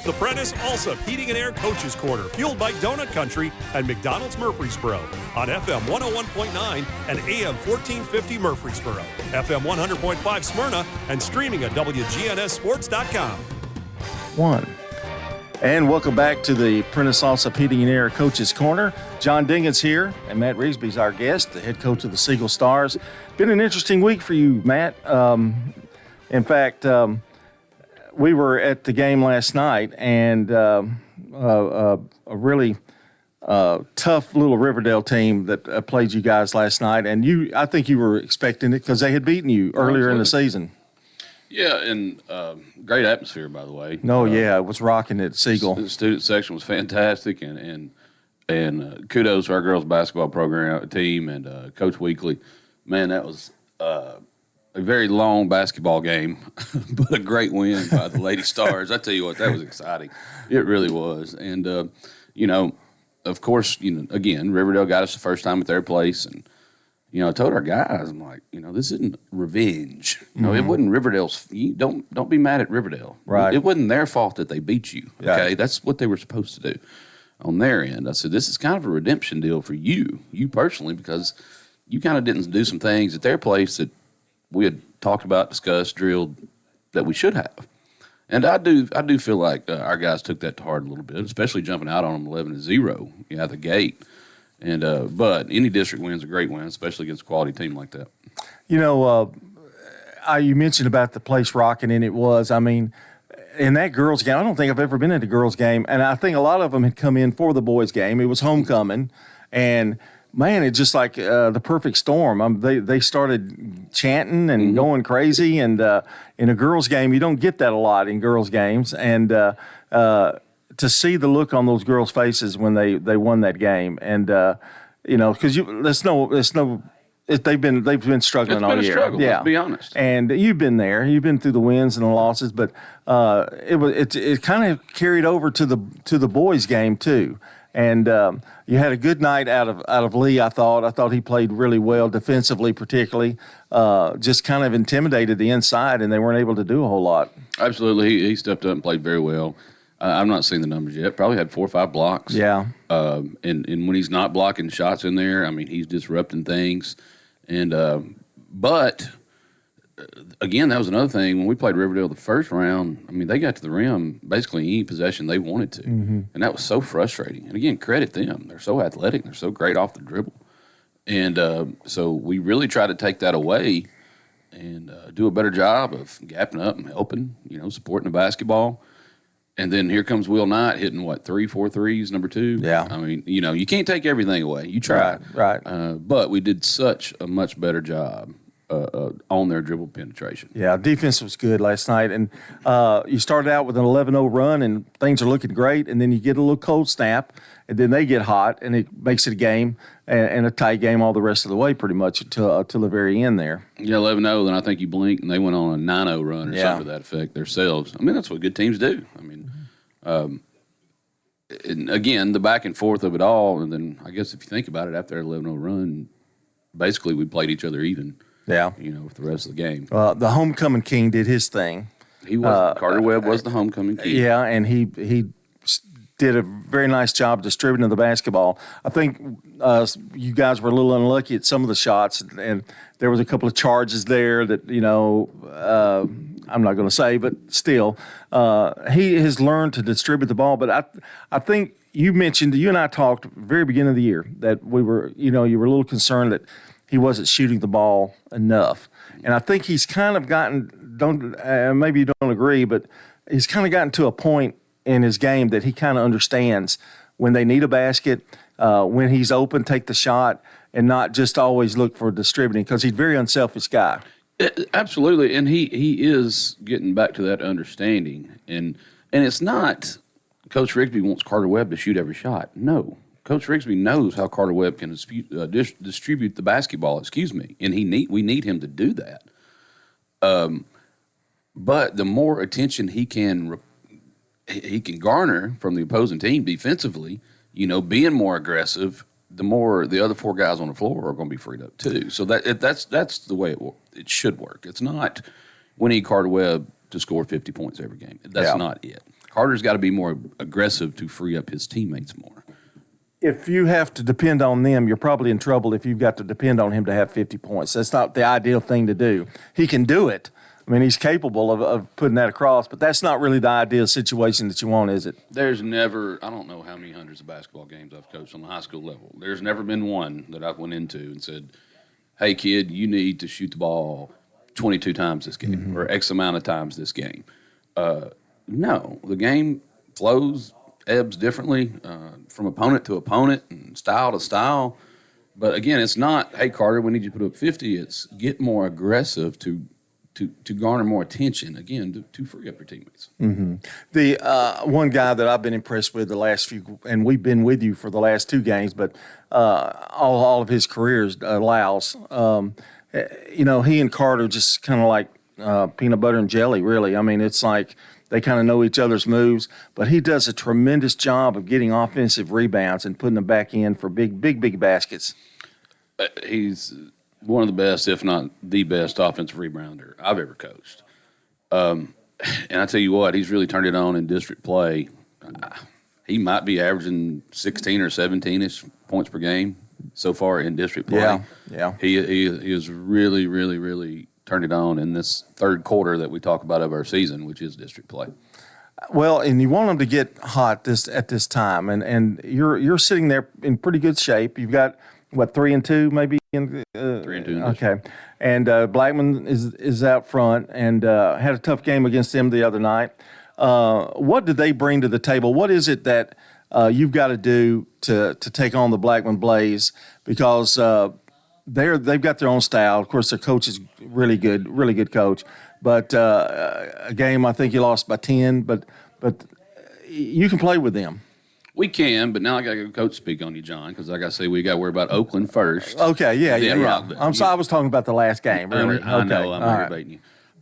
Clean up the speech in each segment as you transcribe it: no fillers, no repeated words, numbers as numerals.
The Prentice Allsup Heating and Air Coaches Corner, fueled by Donut Country and McDonald's Murfreesboro on FM 101.9 and AM 1450 Murfreesboro, FM 100.5 Smyrna, and streaming at WGNSSports.com. One. And welcome back to the Prentice Allsup Heating and Air Coaches Corner. John Dingens here, and Matt Rigsby is our guest, the head coach of the Siegel Stars. Been an interesting week for you, Matt. In fact, we were at the game last night, and a really tough little Riverdale team that played you guys last night. And I think you were expecting it because they had beaten you earlier in the season. Yeah, and great atmosphere, by the way. No, yeah, it was rocking at Siegel. The student section was fantastic, and kudos to our girls basketball program team and Coach Weekly. Man, that was a very long basketball game, but a great win by the Lady Stars. I tell you what, that was exciting. It really was. And, of course, again, Riverdale got us the first time at their place, and I told our guys, I'm like, this isn't revenge. It wasn't Riverdale's. Don't be mad at Riverdale. Right. It wasn't their fault that they beat you. Okay, yeah. That's what they were supposed to do on their end. I said, this is kind of a redemption deal for you personally, because you kind of didn't do some things at their place that we had talked about, discussed, drilled that we should have. And I do feel like our guys took that to heart a little bit, especially jumping out on them 11-0 out the gate. And but any district win's a great win, especially against a quality team like that. You mentioned about the place rocking, and it was. I mean, in that girls' game, I don't think I've ever been at a girls' game, and I think a lot of them had come in for the boys' game. It was homecoming, and man, it's just like the perfect storm. They started chanting and going crazy, and in a girls' game, you don't get that a lot in girls' games, and to see the look on those girls' faces when they won that game, and because they've been struggling all year. It's been a struggle. Yeah, Let's be honest. And you've been there. You've been through the wins and the losses, but it kind of carried over to the boys' game too. And you had a good night out of Lee. I thought he played really well defensively, particularly. Just kind of intimidated the inside, and they weren't able to do a whole lot. Absolutely, he stepped up and played very well. I'm not seeing the numbers yet. Probably had 4 or 5 blocks. Yeah. And when he's not blocking shots in there, I mean, he's disrupting things. And but again, that was another thing. When we played Riverdale the first round, I mean, they got to the rim basically any possession they wanted to, and that was so frustrating. And again, credit them; they're so athletic, they're so great off the dribble. And so we really try to take that away and do a better job of gapping up and helping, supporting the basketball. And then here comes Will Knight hitting, 3-4 threes, number 2? Yeah. I mean, you can't take everything away. You try. Right. But we did such a much better job on their dribble penetration. Yeah, defense was good last night. And you started out with an 11-0 run, and things are looking great. And then you get a little cold snap, and then they get hot, and it makes it a game and a tight game all the rest of the way pretty much until the very end there. Yeah, 11-0, then I think you blink, and they went on a 9-0 run or something to that effect themselves. I mean, that's what good teams do. I mean, and again, the back and forth of it all, and then I guess if you think about it, after that 11-0 run, basically we played each other even. Yeah. For the rest of the game. The homecoming king did his thing. He was Carter Webb was the homecoming king. Yeah, and he did a very nice job distributing the basketball. I think you guys were a little unlucky at some of the shots, and there was a couple of charges there that I'm not going to say, but still, he has learned to distribute the ball. But I think you and I talked at the very beginning of the year that we were, you were a little concerned that he wasn't shooting the ball enough. And I think he's kind of maybe you don't agree, but he's kind of gotten to a point in his game that he kind of understands when they need a basket, when he's open, take the shot, and not just always look for distributing, because he's a very unselfish guy. Absolutely, and he is getting back to that understanding. And it's not Coach Rigsby wants Carter Webb to shoot every shot. No. Coach Rigsby knows how Carter Webb can distribute the basketball, and we need him to do that. But the more attention he can garner from the opposing team defensively, being more aggressive, the more the other 4 guys on the floor are going to be freed up too. So that's the way it should work. It's not we need Carter Webb to score 50 points every game. That's not it. Carter's got to be more aggressive to free up his teammates more. If you have to depend on them, you're probably in trouble if you've got to depend on him to have 50 points. That's not the ideal thing to do. He can do it. I mean, he's capable of putting that across, but that's not really the ideal situation that you want, is it? There's never, I don't know how many hundreds of basketball games I've coached on the high school level. There's never been one that I've went into and said, hey, kid, you need to shoot the ball 22 times this game or X amount of times this game. No, the game flows, ebbs differently from opponent to opponent and style to style. But again, it's not, hey, Carter, we need you to put up 50. It's get more aggressive to garner more attention, again, to free up your teammates. The one guy that I've been impressed with the last few, and we've been with you for the last 2 games, but all of his career is Lyles. He and Carter just kind of like peanut butter and jelly, really. I mean, it's like they kind of know each other's moves, but he does a tremendous job of getting offensive rebounds and putting them back in for big baskets. He's one of the best, if not the best, offensive rebounder I've ever coached. And I tell you what, he's really turned it on in district play. He might be averaging 16 or 17-ish points per game so far in district play. Yeah. He is really, really, really turned it on in this third quarter that we talk about of our season, which is district play. Well, and you want them to get hot at this time, and you're sitting there in pretty good shape. You've got, 3-2 maybe? 3-2. Okay. And Blackman is out front and had a tough game against them the other night. What did they bring to the table? What is it that you've got to do to take on the Blackman Blaze? Because they've got their own style. Of course, their coach is really good coach. But a game, I think you lost by 10, but you can play with them. We can, but now I got to go coach speak on you, John, because like I say, we got to worry about Oakland first. Okay, yeah. Rockville. I'm sorry, I was talking about the last game. Really. I know, I'm aggravating you.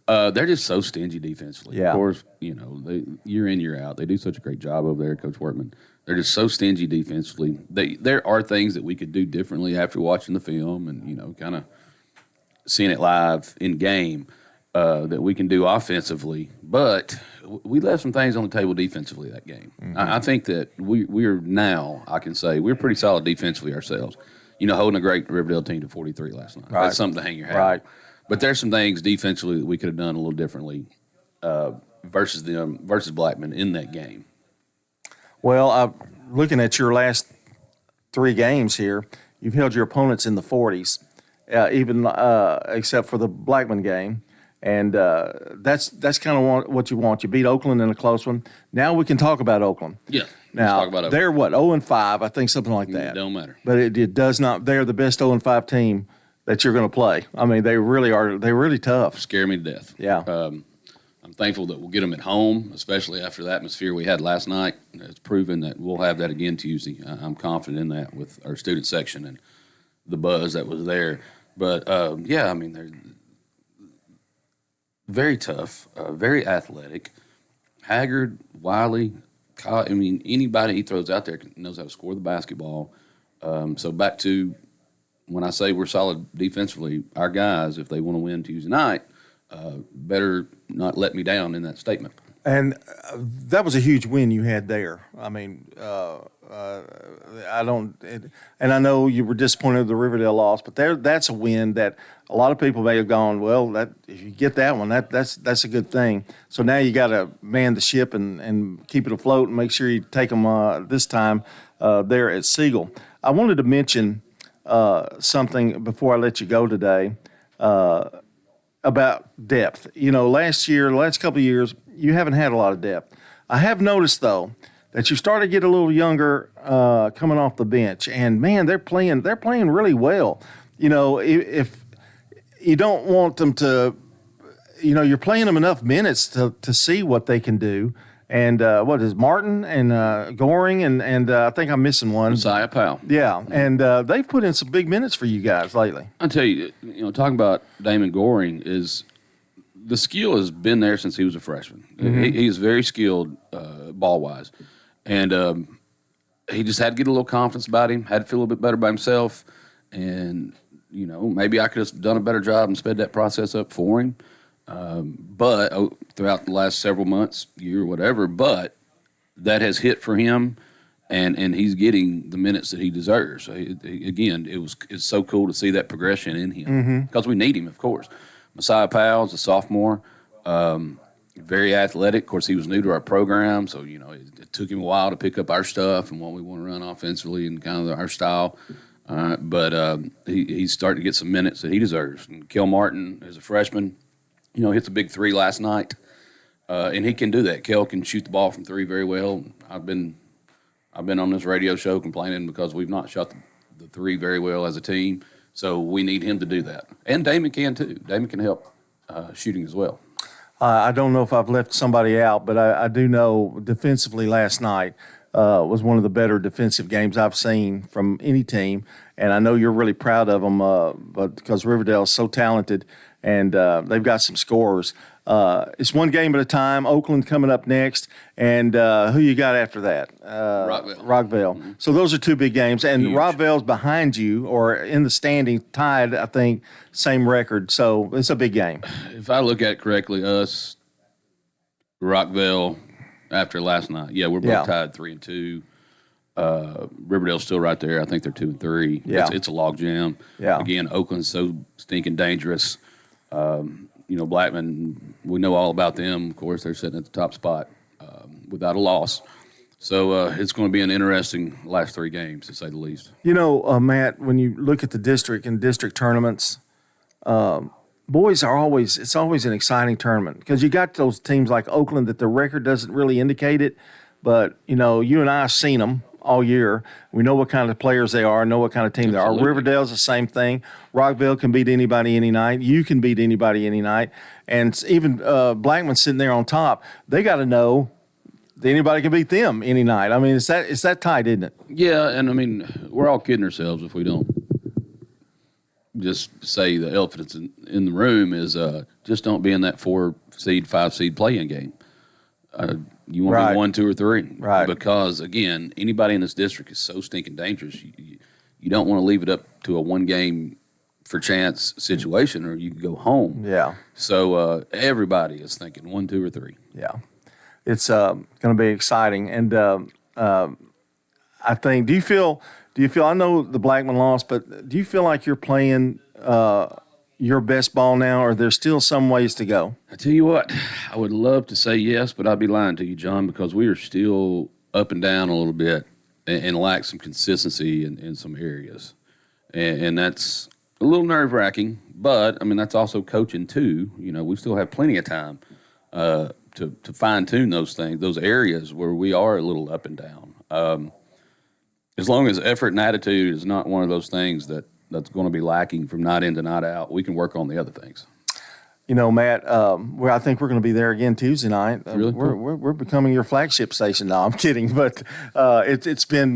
They're just so stingy defensively. Yeah. Of course, year in, year out, they do such a great job over there, Coach Workman. They're just so stingy defensively. There are things that we could do differently after watching the film and, kind of seeing it live in game that we can do offensively. But we left some things on the table defensively that game. I think that we are now, I can say, we're pretty solid defensively ourselves. Holding a great Riverdale team to 43 last night. Right. That's something to hang your hat on. Right. But there's some things defensively that we could have done a little differently versus Blackman in that game. Well, looking at your last 3 games here, you've held your opponents in the 40s, even except for the Blackman game. And that's kind of what you want. You beat Oakland in a close one. Now we can talk about Oakland. Yeah. Now, talk about Oakland. they're 0-5, I think, something like that. It don't matter. But it does not. They're the best 0-5 team that you're going to play. I mean, they really are. They're really tough. Scare me to death. Yeah. I'm thankful that we'll get them at home, especially after the atmosphere we had last night. It's proven that we'll have that again Tuesday. I'm confident in that with our student section and the buzz that was there. But, they're very tough, very athletic. Haggard, Wiley, Kyle, anybody he throws out there knows how to score the basketball. So back to when I say we're solid defensively, our guys, if they want to win Tuesday night, better not let me down in that statement. And that was a huge win you had there. I mean, and I know you were disappointed with the Riverdale loss, but that's a win that a lot of people may have gone, well, if you get that one, that's a good thing. So now you got to man the ship and keep it afloat and make sure you take them this time there at Siegel. I wanted to mention something before I let you go today about depth. Last couple of years, you haven't had a lot of depth. I have noticed, though, that you started to get a little younger coming off the bench, and man, they're playing really well. If you don't want them to, you're playing them enough minutes to see what they can do. And what is Martin and Goring and I think I'm missing one. Messiah Powell. Yeah, and they've put in some big minutes for you guys lately. I tell you, talking about Damon Goring is the skill has been there since he was a freshman. He's very skilled ball wise, and he just had to get a little confidence about him. Had to feel a little bit better by himself, and maybe I could have done a better job and sped that process up for him. But throughout the last several months, year, whatever, but that has hit for him, and he's getting the minutes that he deserves. So again, it's so cool to see that progression in him because we need him, of course. Messiah Powell's a sophomore, very athletic. Of course, he was new to our program, so it took him a while to pick up our stuff and what we want to run offensively and kind of our style. But he's starting to get some minutes that he deserves. And Kel Martin is a freshman. Hits a big three last night, and he can do that. Kel can shoot the ball from three very well. I've been on this radio show complaining because we've not shot the three very well as a team. So we need him to do that. And Damon can too. Damon can help shooting as well. I don't know if I've left somebody out, but I do know defensively last night was one of the better defensive games I've seen from any team. And I know you're really proud of them but because Riverdale is so talented and they've got some scorers. It's one game at a time. Oakland coming up next. And who you got after that? Rockville. Mm-hmm. So those are two big games. And huge. Rockville's behind you or in the standing, tied, I think, same record. So it's a big game. If I look at it correctly, us, Rockville, after last night, we're both tied 3-2. Riverdale's still right there. I think they're 2-3. Yeah. It's a log jam. Yeah. Again, Oakland's so stinking dangerous. Blackman, we know all about them. Of course, they're sitting at the top spot without a loss. So it's going to be an interesting last three games, to say the least. Matt, when you look at the district and district tournaments, boys it's always an exciting tournament because you got those teams like Oakland that the record doesn't really indicate it. But, you and I have seen them all year. We know what kind of players they are, know what kind of team they are. Riverdale's the same thing. Rockville can beat anybody any night. You can beat anybody any night. And even Blackman's sitting there on top. They got to know that anybody can beat them any night. I mean, it's that tight, isn't it? Yeah, and I mean, we're all kidding ourselves if we don't just say the elephant in the room is just don't be in that 4-seed, 5-seed play-in game. You want to be 1, 2, or 3. Right. Because, again, anybody in this district is so stinking dangerous. You don't want to leave it up to a one-game for chance situation or you can go home. Yeah. So everybody is thinking 1, 2, or 3. Yeah. It's going to be exciting. And I think, do you feel, I know the Blackman lost, but do you feel like you're playing your best ball now, or there's still some ways to go? I tell you what, I would love to say yes, but I'd be lying to you, John, because we are still up and down a little bit and lack some consistency in some areas. And that's a little nerve-wracking, but, I mean, that's also coaching too. We still have plenty of time to fine-tune those things, those areas where we are a little up and down. As long as effort and attitude is not one of those things that's going to be lacking from night in to night out, we can work on the other things. Matt, I think we're going to be there again Tuesday night. Really? We're becoming your flagship station. No, I'm kidding, but it's been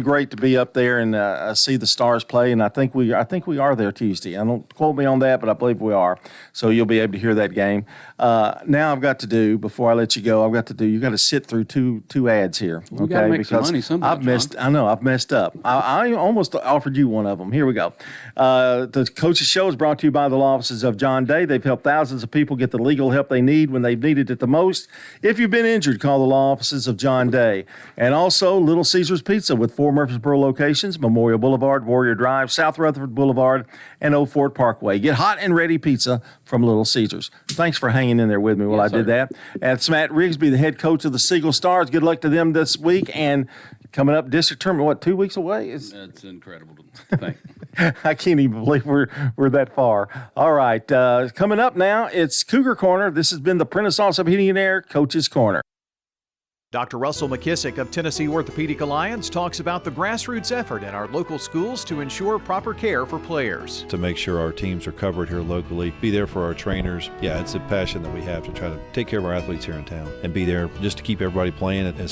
great to be up there and see the Stars play. And I think we are there Tuesday. I don't quote me on that, but I believe we are. So you'll be able to hear that game. Now I've got to do before I let you go. You got to sit through two ads here. We got to make some money sometime. I've messed up. I almost offered you one of them. Here we go. The Coach's Show is brought to you by the law offices of John Day. They've helped thousands of people get the legal help they need when they've needed it the most. If you've been injured, call the law offices of John Day. And also Little Caesars Pizza with 4 Murfreesboro locations: Memorial Boulevard, Warrior Drive, South Rutherford Boulevard, and Old Fort Parkway. Get hot and ready pizza from Little Caesars. Thanks for hanging in there with me while I did that. That's Matt Rigsby, the head coach of the Siegel Stars. Good luck to them this week. And coming up, district tournament, 2 weeks away? That's incredible to think. I can't even believe we're that far. All right, coming up now, it's Cougar Corner. This has been the Prentice Allsup Heating and Air Coach's Corner. Dr. Russell McKissick of Tennessee Orthopedic Alliance talks about the grassroots effort in our local schools to ensure proper care for players. To make sure our teams are covered here locally, be there for our trainers. Yeah, it's a passion that we have to try to take care of our athletes here in town and be there just to keep everybody playing as